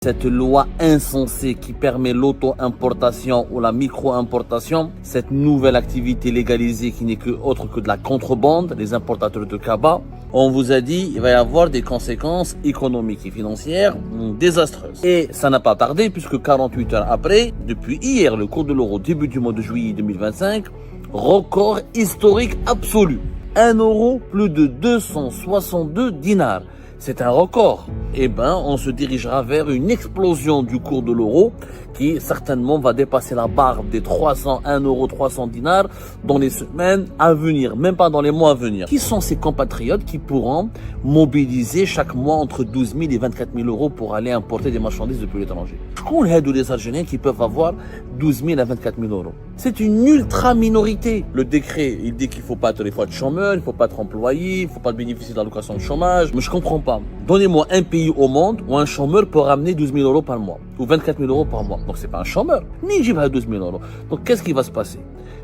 Cette loi insensée qui permet l'auto-importation ou la micro-importation, cette nouvelle activité légalisée qui n'est que autre que de la contrebande, les importateurs de cabas, on vous a dit il va y avoir des conséquences économiques et financières désastreuses. Et ça n'a pas tardé puisque 48 heures après, depuis hier, le cours de l'euro début du mois de juillet 2025, record historique absolu. 1 euro plus de 262 dinars. C'est un record. Eh ben, on se dirigera vers une explosion du cours de l'euro qui certainement va dépasser la barre des 301 euros 300 dinars dans les semaines à venir, même pas dans les mois à venir. Qui sont ces compatriotes qui pourront mobiliser chaque mois entre 12 000 et 24 000 euros pour aller importer des marchandises depuis l'étranger? Qu'on aide les Algériens qui peuvent avoir 12 000 à 24 000 euros. C'est une ultra minorité. Le décret, il dit qu'il faut pas être chômeur, il faut pas être employé, il faut pas bénéficier de l'allocation de chômage. Mais je comprends pas. Donnez-moi un pays au monde où un chômeur peut ramener 12 000 euros par mois ou 24 000 euros par mois. Donc c'est pas un chômeur, ni j'y vais à 12 000 euros. Donc qu'est-ce qui va se passer?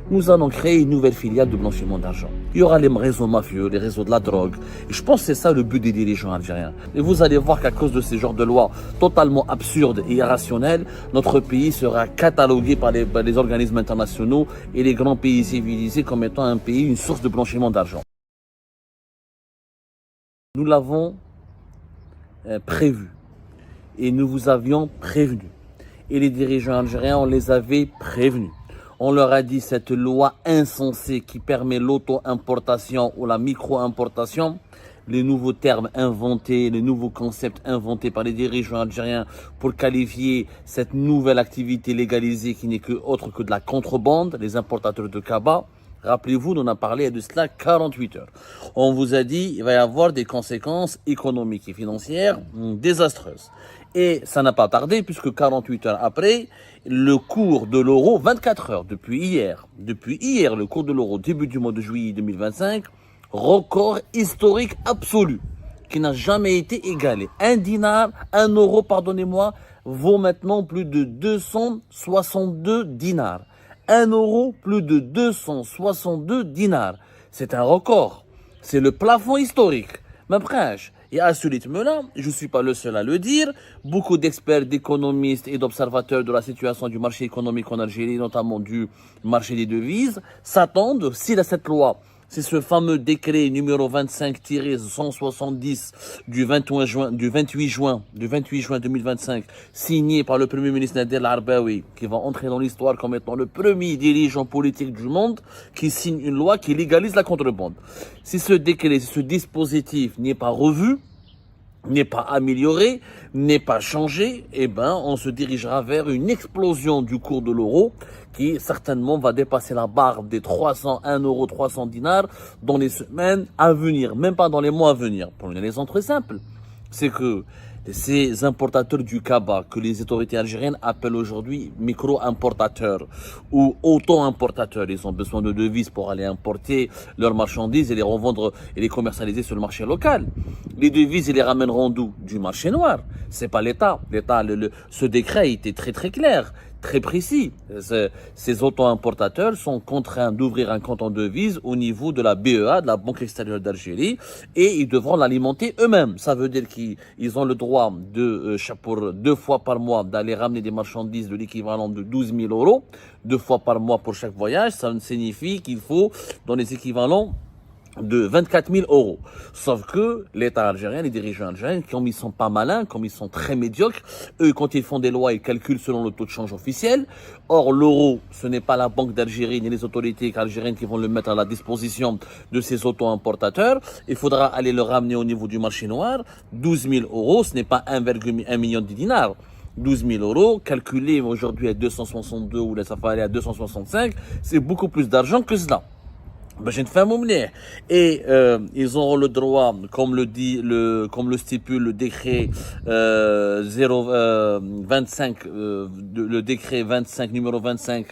Nous allons créer une nouvelle filiale de blanchiment d'argent. Il y aura les réseaux mafieux, les réseaux de la drogue. Et je pense que c'est ça le but des dirigeants algériens. Et vous allez voir qu'à cause de ces genres de lois totalement absurdes et irrationnelles, notre pays sera catalogué par les organismes internationaux et les grands pays civilisés comme étant un pays, une source de blanchiment d'argent. Nous l'avons prévu et nous vous avions prévenu. Et les dirigeants algériens, on les avait prévenus. On leur a dit cette loi insensée qui permet l'auto-importation ou la micro-importation, les nouveaux termes inventés, les nouveaux concepts inventés par les dirigeants algériens pour qualifier cette nouvelle activité légalisée qui n'est que autre que de la contrebande, les importateurs de cabas. Rappelez-vous, on en a parlé de cela 48 heures. On vous a dit il va y avoir des conséquences économiques et financières désastreuses. Et ça n'a pas tardé puisque 48 heures après, le cours de l'euro, 24 heures depuis hier, le cours de l'euro début du mois de juillet 2025, record historique absolu qui n'a jamais été égalé. 1 dinar, 1 euro, pardonnez-moi, vaut maintenant plus de 262 dinars. 1 euro, plus de 262 dinars. C'est un record. C'est le plafond historique. Mais bref, et à ce rythme-là, je ne suis pas le seul à le dire, beaucoup d'experts, d'économistes et d'observateurs de la situation du marché économique en Algérie, notamment du marché des devises, s'attendent, si cette loi, c'est ce fameux décret numéro 25-170 du 28 juin 2025, signé par le Premier ministre Nader Al-Arbaoui, qui va entrer dans l'histoire comme étant le premier dirigeant politique du monde qui signe une loi qui légalise la contrebande. Si ce décret, si ce dispositif n'est pas revu, n'est pas amélioré, n'est pas changé, eh ben, on se dirigera vers une explosion du cours de l'euro qui certainement va dépasser la barre des 301 euros 300 dinars dans les semaines à venir, même pas dans les mois à venir. Pour une raison très simple, c'est que ces importateurs du cabas, que les autorités algériennes appellent aujourd'hui micro-importateurs ou auto-importateurs, ils ont besoin de devises pour aller importer leurs marchandises et les revendre et les commercialiser sur le marché local. Les devises, ils les ramèneront d'où? Du marché noir. C'est pas l'État. Ce décret était très très clair, très précis. Ces auto-importateurs sont contraints d'ouvrir un compte en devises au niveau de la BEA, de la Banque extérieure d'Algérie, et ils devront l'alimenter eux-mêmes. Ça veut dire qu'ils ont le droit pour 2 fois par mois d'aller ramener des marchandises de l'équivalent de 12 000 euros, 2 fois par mois pour chaque voyage. Ça signifie qu'il faut dans les équivalents de 24 000 euros. Sauf que l'État algérien, les dirigeants algériens, comme ils sont pas malins, comme ils sont très médiocres, eux, quand ils font des lois, ils calculent selon le taux de change officiel. Or, l'euro, ce n'est pas la Banque d'Algérie ni les autorités algériennes qui vont le mettre à la disposition de ces auto-importateurs. Il faudra aller le ramener au niveau du marché noir. 12 000 euros, ce n'est pas 1,1 million de dinars. 12 000 euros, calculé aujourd'hui à 262 ou la safari à 265, c'est beaucoup plus d'argent que cela. Et ils auront le droit, comme le stipule le décret 25, le décret 25 numéro 25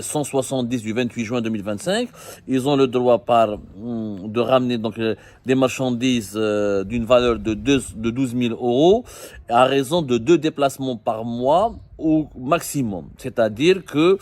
170 du 28 juin 2025, ils ont le droit de ramener donc des marchandises d'une valeur de 12 000 euros à raison de 2 déplacements par mois au maximum. C'est-à-dire que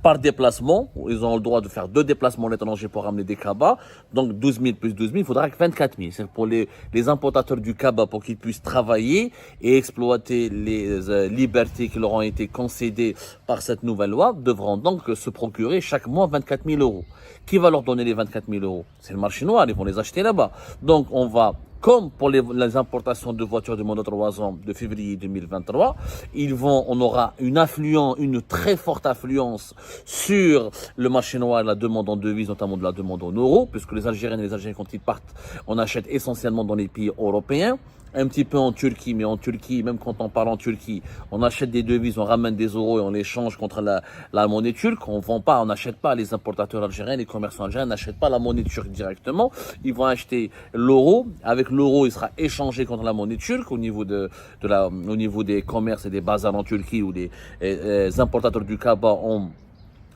par déplacement. Ils ont le droit de faire 2 déplacements à l'étranger pour ramener des cabas. Donc 12 000 plus 12 000, il faudra que 24 000. C'est pour les importateurs du cabas pour qu'ils puissent travailler et exploiter les libertés qui leur ont été concédées par cette nouvelle loi, devront donc se procurer chaque mois 24 000 euros. Qui va leur donner les 24 000 euros? C'est le marché noir, ils vont les acheter là-bas. Donc on va, comme pour les importations de voitures de moins de 3 ans de février 2023, on aura une très forte affluence sur le marché noir, la demande en devises, notamment de la demande en euros, puisque les Algériens et les Algériens, quand ils partent, on achète essentiellement dans les pays européens. Un petit peu en Turquie, mais en Turquie, même quand on parle en Turquie, on achète des devises, on ramène des euros et on les change contre la monnaie turque. On vend pas, on n'achète pas, les importateurs algériens, les commerçants algériens n'achètent pas la monnaie turque directement. Ils vont acheter l'euro. Avec l'euro, il sera échangé contre la monnaie turque au niveau au niveau des commerces et des bazars en Turquie où les importateurs du Kaaba ont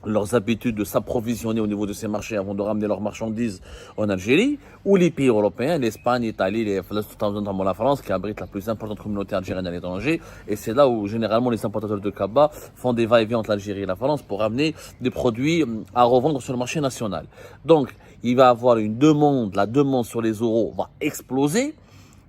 leurs habitudes de s'approvisionner au niveau de ces marchés avant de ramener leurs marchandises en Algérie, ou les pays européens, l'Espagne, l'Italie, notamment la France, qui abrite la plus importante communauté algérienne à l'étranger. Et c'est là où, généralement, les importateurs de Kaaba font des va-et-vient entre l'Algérie et la France pour ramener des produits à revendre sur le marché national. Donc, il va y avoir une demande, la demande sur les euros va exploser,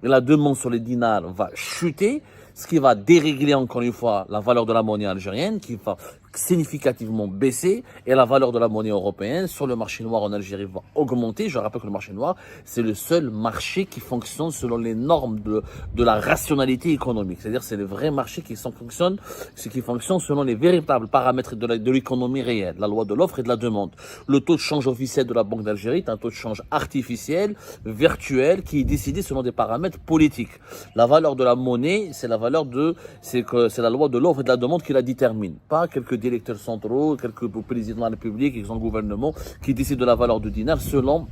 et la demande sur les dinars va chuter, ce qui va dérégler encore une fois la valeur de la monnaie algérienne, qui va significativement baisser, et la valeur de la monnaie européenne sur le marché noir en Algérie va augmenter. Je rappelle que le marché noir, c'est le seul marché qui fonctionne selon les normes de la rationalité économique. C'est-à-dire c'est le vrai marché qui fonctionne selon les véritables paramètres de l'économie réelle, la loi de l'offre et de la demande. Le taux de change officiel de la Banque d'Algérie est un taux de change artificiel, virtuel, qui est décidé selon des paramètres politiques. La valeur de la monnaie, c'est la loi de l'offre et de la demande qui la détermine, pas quelques électeurs centraux, quelques présidents de la République, quelques gouvernements qui décident de la valeur du dinar selon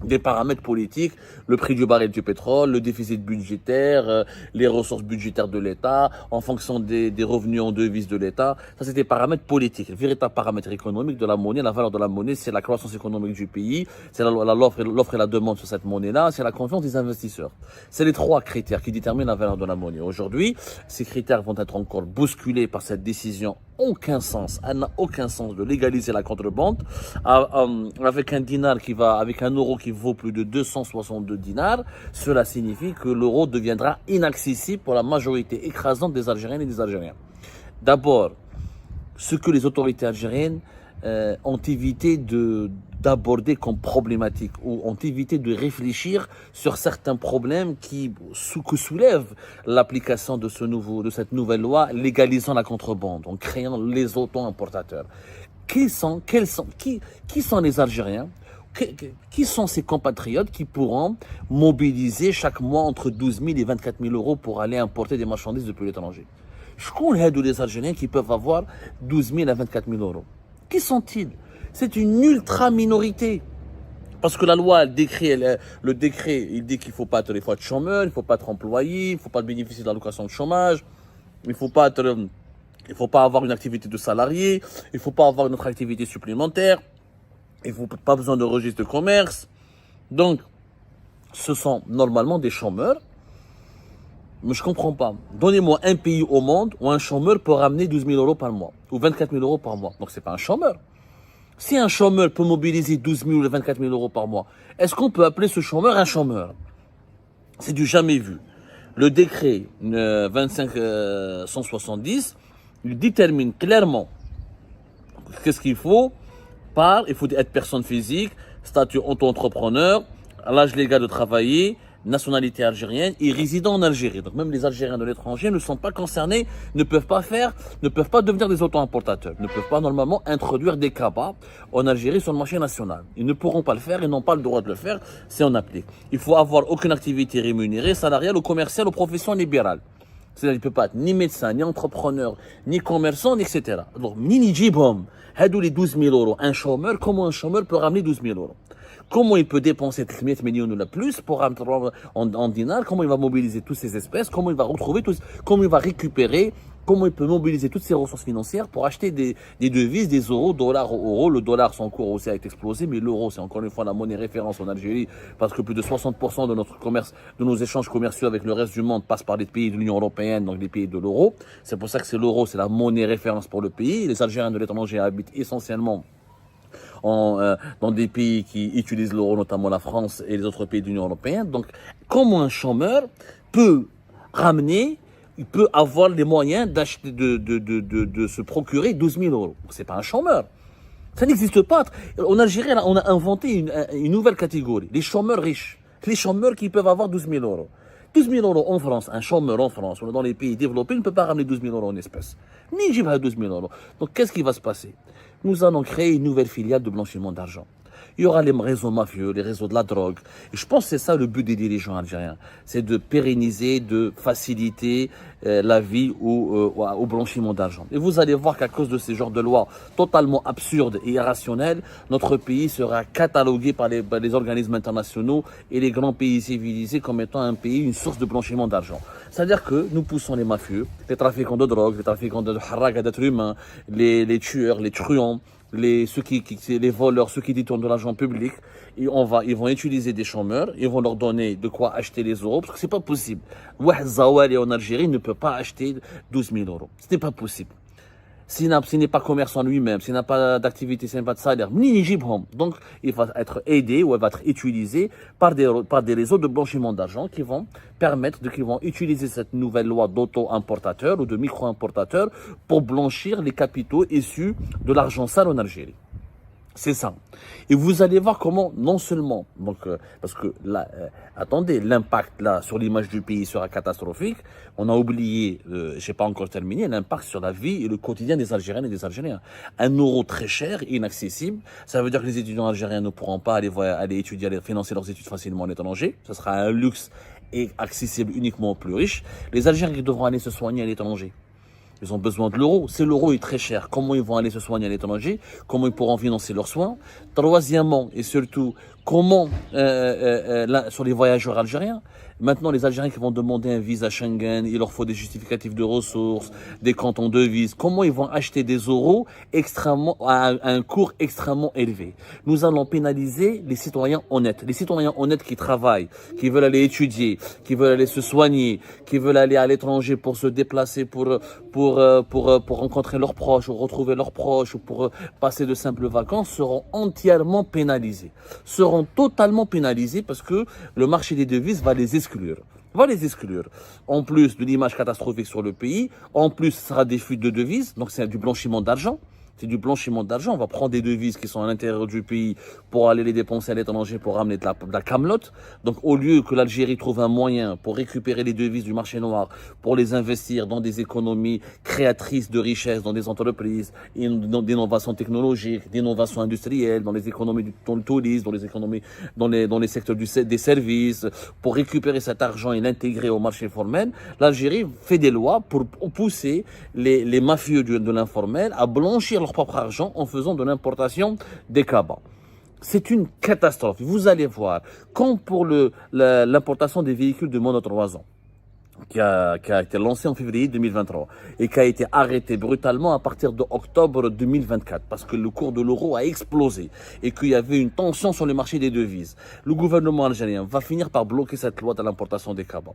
des paramètres politiques, le prix du baril du pétrole, le déficit budgétaire, les ressources budgétaires de l'État, en fonction des revenus en devises de l'État. Ça, c'est des paramètres politiques. Le véritable paramètre économique de la monnaie, la valeur de la monnaie, c'est la croissance économique du pays, c'est l'offre et la demande sur cette monnaie-là, c'est la confiance des investisseurs. C'est les 3 critères qui déterminent la valeur de la monnaie. Aujourd'hui, ces critères vont être encore bousculés par cette décision. Elle n'a aucun sens de légaliser la contrebande avec avec un euro qui vaut plus de 262 dinars. Cela signifie que l'euro deviendra inaccessible pour la majorité écrasante des Algériennes et des Algériens. D'abord, ce que les autorités algériennes ont évité d'aborder comme problématique ou ont évité de réfléchir sur certains problèmes que soulève l'application de cette nouvelle loi légalisant la contrebande en créant les auto-importateurs. Qui sont les Algériens? Qui sont ces compatriotes qui pourront mobiliser chaque mois entre 12 000 et 24 000 euros pour aller importer des marchandises depuis l'étranger? Je connais les Algériens qui peuvent avoir 12 000 à 24 000 euros. Qui sont-ils? C'est une ultra-minorité. Parce que la loi, le décret, il dit qu'il ne faut pas être des fois de chômeur, il ne faut pas être employé, il ne faut pas bénéficier de l'allocation de chômage, il ne faut pas avoir une activité de salarié, il ne faut pas avoir une autre activité supplémentaire, il ne faut pas besoin de registre de commerce. Donc, ce sont normalement des chômeurs. Mais je ne comprends pas. Donnez-moi un pays au monde où un chômeur peut ramener 12 000 euros par mois ou 24 000 euros par mois. Donc, ce n'est pas un chômeur. Si un chômeur peut mobiliser 12 000 ou 24 000 euros par mois, est-ce qu'on peut appeler ce chômeur un chômeur? C'est du jamais vu. Le décret 2570 il détermine clairement qu'est-ce qu'il faut. Il faut être personne physique, statut auto-entrepreneur, l'âge légal de travailler, nationalité algérienne et résident en Algérie. Donc même les Algériens de l'étranger ne sont pas concernés, ne peuvent pas devenir des auto-importateurs, ne peuvent pas normalement introduire des cabas en Algérie sur le marché national. Ils ne pourront pas le faire, ils n'ont pas le droit de le faire, c'est en applique. Il faut avoir aucune activité rémunérée, salariale ou commerciale ou profession libérale. C'est-à-dire qu'il ne peut pas être ni médecin, ni entrepreneur, ni commerçant, etc. Alors, ni jibhom, hadou les 12 000 euros. Un chômeur, comment un chômeur peut ramener 12 000 euros? comment il peut dépenser 300 millions de plus pour en dinars, comment il va mobiliser toutes ces espèces, comment il va retrouver comment il va récupérer, comment il peut mobiliser toutes ces ressources financières pour acheter des devises, des euros, dollars, euros. Le dollar, son cours aussi a explosé, mais l'euro, c'est encore une fois la monnaie référence en Algérie, parce que plus de 60% de notre commerce, de nos échanges commerciaux avec le reste du monde passent par les pays de l'Union européenne, donc les pays de l'euro. C'est pour ça que c'est l'euro, c'est la monnaie référence pour le pays. Les Algériens de l'étranger habitent essentiellement dans des pays qui utilisent l'euro, notamment la France et les autres pays de l'Union européenne. Donc, comment un chômeur peut ramener, il peut avoir les moyens d'acheter, de se procurer 12 000 euros. C'est pas un chômeur. Ça n'existe pas. En Algérie, on a inventé une nouvelle catégorie, les chômeurs riches. Les chômeurs qui peuvent avoir 12 000 euros. 12 000 euros en France, un chômeur en France, ou dans les pays développés, ne peut pas ramener 12 000 euros en espèces. Ni j'y vais à 12 000 euros. Donc, qu'est-ce qui va se passer? Nous allons créer une nouvelle filiale de blanchiment d'argent. Il y aura les réseaux mafieux, les réseaux de la drogue. Et je pense que c'est ça le but des dirigeants algériens. C'est de pérenniser, de faciliter la vie au blanchiment d'argent. Et vous allez voir qu'à cause de ces genres de lois totalement absurdes et irrationnelles, notre pays sera catalogué par les organismes internationaux et les grands pays civilisés comme étant un pays, une source de blanchiment d'argent. C'est-à-dire que nous poussons les mafieux, les trafiquants de drogue, les trafiquants de harraga d'êtres humains, les tueurs, les truands, les voleurs, ceux qui détournent de l'argent public, et ils vont utiliser des chômeurs, ils vont leur donner de quoi acheter les euros, parce que c'est pas possible. Wahed Zawali en Algérie ne peut pas acheter 12 000 euros. Ce n'est pas possible. S'il n'est pas commerçant lui-même, s'il n'a pas d'activité, s'il n'a pas de salaire, donc il va être aidé ou il va être utilisé par des réseaux de blanchiment d'argent qui vont qu'ils vont utiliser cette nouvelle loi d'auto-importateur ou de micro-importateur pour blanchir les capitaux issus de l'argent sale en Algérie. C'est ça. Et vous allez voir comment, non seulement, parce que là, attendez, l'impact là sur l'image du pays sera catastrophique. On a oublié, j'ai pas encore terminé, l'impact sur la vie et le quotidien des Algériennes et des Algériens. Un euro très cher, inaccessible. Ça veut dire que les étudiants algériens ne pourront pas aller étudier, aller financer leurs études facilement à l'étranger. Ce sera un luxe et accessible uniquement aux plus riches. Les Algériens qui devront aller se soigner à l'étranger. Ils ont besoin de l'euro. Si l'euro est très cher, comment ils vont aller se soigner à l'étranger? Comment ils pourront financer leurs soins? Troisièmement, et surtout, comment sur les voyageurs algériens? Maintenant, les Algériens qui vont demander un visa Schengen, il leur faut des justificatifs de ressources, des comptes en devises. Comment ils vont acheter des euros à un cours extrêmement élevé? Nous allons pénaliser les citoyens honnêtes. Les citoyens honnêtes qui travaillent, qui veulent aller étudier, qui veulent aller se soigner, qui veulent aller à l'étranger pour se déplacer, pour rencontrer leurs proches, ou retrouver leurs proches, ou pour passer de simples vacances, seront entièrement pénalisés. Seront totalement pénalisés parce que le marché des devises va les exclure. En plus de l'image catastrophique sur le pays, en plus, ce sera des fuites de devises, donc c'est du blanchiment d'argent. C'est du blanchiment d'argent. On va prendre des devises qui sont à l'intérieur du pays pour aller les dépenser à l'étranger pour ramener de la camelote. Donc, au lieu que l'Algérie trouve un moyen pour récupérer les devises du marché noir, pour les investir dans des économies créatrices de richesses, dans des entreprises, d'innovation technologique, d'innovation industrielle, dans les économies dans le tourisme, dans les secteurs des services, pour récupérer cet argent et l'intégrer au marché formel, l'Algérie fait des lois pour pousser les mafieux de l'informel à blanchir leur propre argent en faisant de l'importation des cabas. C'est une catastrophe. Vous allez voir, comme pour l'importation des véhicules de moins de 3 ans, qui a été lancé en février 2023 et qui a été arrêté brutalement à partir de octobre 2024 parce que le cours de l'euro a explosé et qu'il y avait une tension sur le marché des devises. Le gouvernement algérien va finir par bloquer cette loi de l'importation des cabas.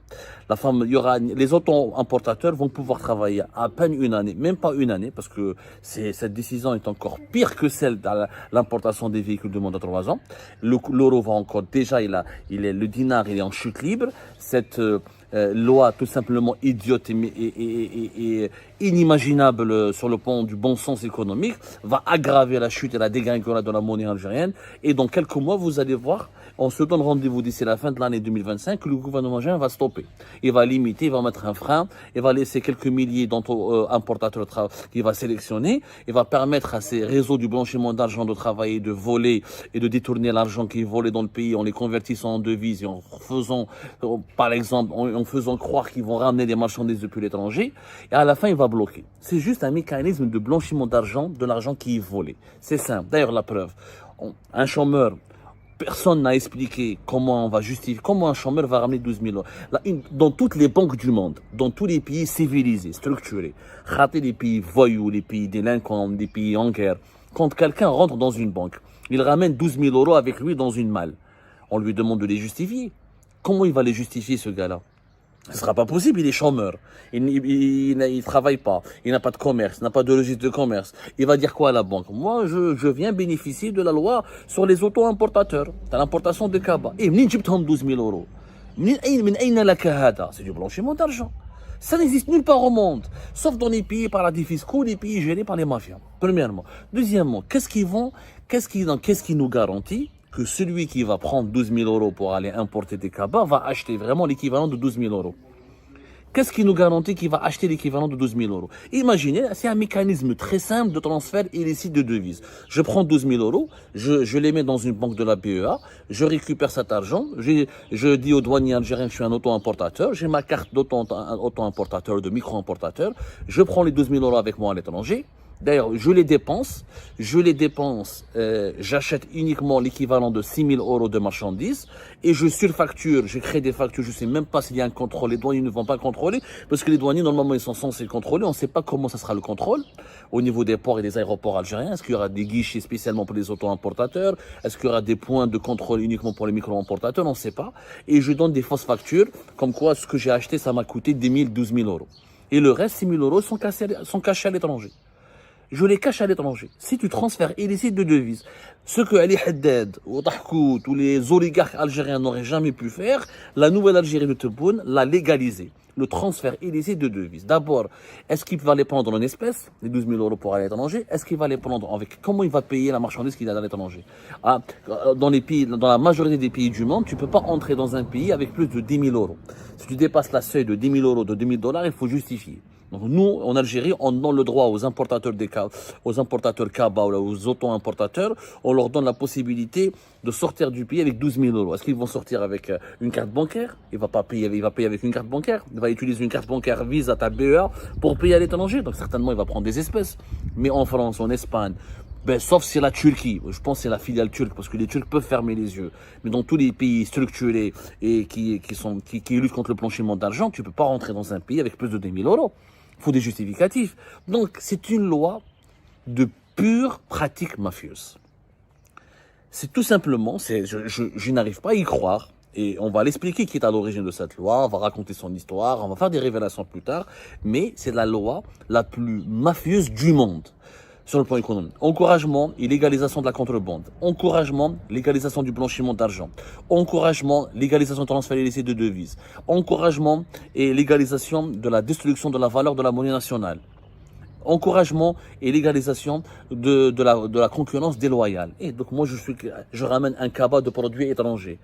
Les auto-importateurs vont pouvoir travailler à peine une année, même pas une année, parce que cette décision est encore pire que celle de l'importation des véhicules de moins de 3 ans. L'euro va encore, déjà, le dinar, il est en chute libre. Cette loi tout simplement idiote et inimaginable sur le plan du bon sens économique va aggraver la chute et la dégringolade de la monnaie algérienne. Et dans quelques mois, vous allez voir, on se donne rendez-vous d'ici la fin de l'année 2025 que le gouvernement algérien va stopper. Il va limiter, il va mettre un frein, il va laisser quelques milliers d'importateurs qu'il va sélectionner, il va permettre à ces réseaux du blanchiment d'argent de travailler, de voler et de détourner l'argent qui est volé dans le pays en les convertissant en devises et en faisant, par exemple, en faisant croire qu'ils vont ramener des marchandises depuis l'étranger. Et à la fin, il va bloquer. C'est juste un mécanisme de blanchiment d'argent, de l'argent qui est volé. C'est simple. D'ailleurs, la preuve. Un chômeur Personne n'a expliqué comment on va justifier, comment un chômeur va ramener 12 000 euros. Là, dans toutes les banques du monde, dans tous les pays civilisés, structurés, ratés les pays voyous, les pays délinquants, les pays en guerre, quand quelqu'un rentre dans une banque, il ramène 12 000 euros avec lui dans une malle. On lui demande de les justifier. Comment il va les justifier, ce gars-là? Ce ne sera pas possible, il est chômeur. Il ne travaille pas. Il n'a pas de commerce, il n'a pas de registre de commerce. Il va dire quoi à la banque? Moi, je viens bénéficier de la loi sur les auto-importateurs, de l'importation de cabas. Et منين جبتهم 12 000 euros? من أين لك هذا? C'est du blanchiment d'argent. Ça n'existe nulle part au monde, sauf dans les pays paradis fiscaux, les pays gérés par les mafias. Premièrement. Deuxièmement, qu'est-ce qui nous garantit que celui qui va prendre 12 000 euros pour aller importer des cabas va acheter vraiment l'équivalent de 12 000 euros? Qu'est-ce qui nous garantit qu'il va acheter l'équivalent de 12 000 euros? Imaginez, c'est un mécanisme très simple de transfert illicite de devises. Je prends 12 000 euros, je les mets dans une banque de la BEA, je récupère cet argent, je dis aux douaniers algériens que je suis un auto-importateur, j'ai ma carte d'auto-importateur, de micro-importateur, je prends les 12 000 euros avec moi à l'étranger. D'ailleurs, je les dépense, j'achète uniquement l'équivalent de 6 000 euros de marchandises et je surfacture, je crée des factures, je ne sais même pas s'il y a un contrôle, les douaniers ne vont pas contrôler parce que les douaniers, normalement, ils sont censés contrôler, on ne sait pas comment ça sera le contrôle au niveau des ports et des aéroports algériens. Est-ce qu'il y aura des guichets spécialement pour les auto-importateurs? Est-ce qu'il y aura des points de contrôle uniquement pour les micro-importateurs? On ne sait pas. Et je donne des fausses factures, comme quoi ce que j'ai acheté, ça m'a coûté 10 000, 12 000 euros. Et le reste, 6 000 euros, sont cachés à l'étranger. Je les cache à l'étranger. Si tu transfères illicite de devises, ce que Ali Haddad, ou Tahkout, ou les oligarques algériens n'auraient jamais pu faire, la nouvelle Algérie de Tebboune l'a légalisé. Le transfert illicite de devises. D'abord, est-ce qu'il va les prendre en espèces, les 12 000 euros pour aller à l'étranger? Est-ce qu'il va les prendre avec, comment il va payer la marchandise qu'il a à l'étranger? Dans la majorité des pays du monde, tu ne peux pas entrer dans un pays avec plus de 10 000 euros. Si tu dépasses la seuil de 10 000 euros, de 2 000 $, il faut justifier. Donc nous, en Algérie, on donne le droit aux importateurs cabas ou aux auto-importateurs, on leur donne la possibilité de sortir du pays avec 12 000 euros. Est-ce qu'ils vont sortir avec une carte bancaire? Il va payer avec une carte bancaire. Il va utiliser une carte bancaire Visa, ta BEA, pour payer à l'étranger. Donc certainement, il va prendre des espèces. Mais en France, en Espagne, sauf si c'est la Turquie, je pense que c'est la filiale turque, parce que les Turcs peuvent fermer les yeux. Mais dans tous les pays structurés et qui luttent contre le blanchiment d'argent, tu ne peux pas rentrer dans un pays avec plus de 10 000 euros. Il faut des justificatifs. Donc, c'est une loi de pure pratique mafieuse. C'est tout simplement, je n'arrive pas à y croire, et on va l'expliquer qui est à l'origine de cette loi, on va raconter son histoire, on va faire des révélations plus tard, mais c'est la loi la plus mafieuse du monde. Sur le plan économique. Encouragement et légalisation de la contrebande. Encouragement, légalisation du blanchiment d'argent. Encouragement, légalisation de transfert illicite de devises. Encouragement et légalisation de la destruction de la valeur de la monnaie nationale. Encouragement et légalisation de la concurrence déloyale. Et donc moi, je ramène un cabas de produits étrangers.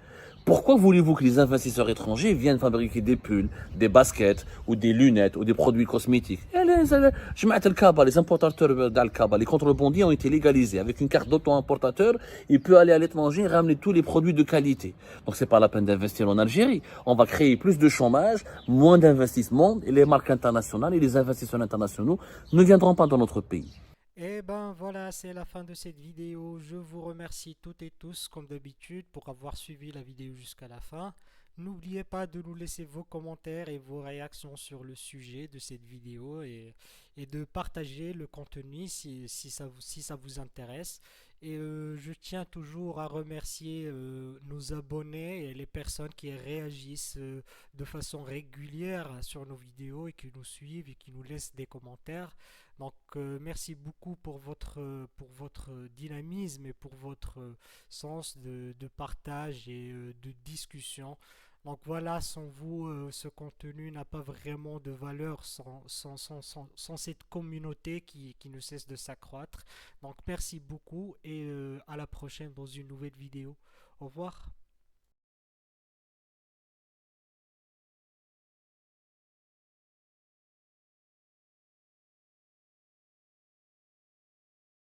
Pourquoi voulez-vous que les investisseurs étrangers viennent fabriquer des pulls, des baskets ou des lunettes ou des produits cosmétiques? Les importateurs d'Al-Kaba, les contrebandiers ont été légalisés. Avec une carte d'auto-importateur, il peut aller à l'étranger et ramener tous les produits de qualité. Donc c'est pas la peine d'investir en Algérie. On va créer plus de chômage, moins d'investissement et les marques internationales et les investisseurs internationaux ne viendront pas dans notre pays. Et ben voilà, c'est la fin de cette vidéo. Je vous remercie toutes et tous, comme d'habitude, pour avoir suivi la vidéo jusqu'à la fin. N'oubliez pas de nous laisser vos commentaires et vos réactions sur le sujet de cette vidéo et de partager le contenu si ça vous intéresse. Et je tiens toujours à remercier nos abonnés et les personnes qui réagissent de façon régulière sur nos vidéos et qui nous suivent et qui nous laissent des commentaires. Donc merci beaucoup pour votre dynamisme et pour votre sens de partage et de discussion. Donc voilà, sans vous, ce contenu n'a pas vraiment de valeur sans cette communauté qui ne cesse de s'accroître. Donc merci beaucoup et à la prochaine dans une nouvelle vidéo. Au revoir.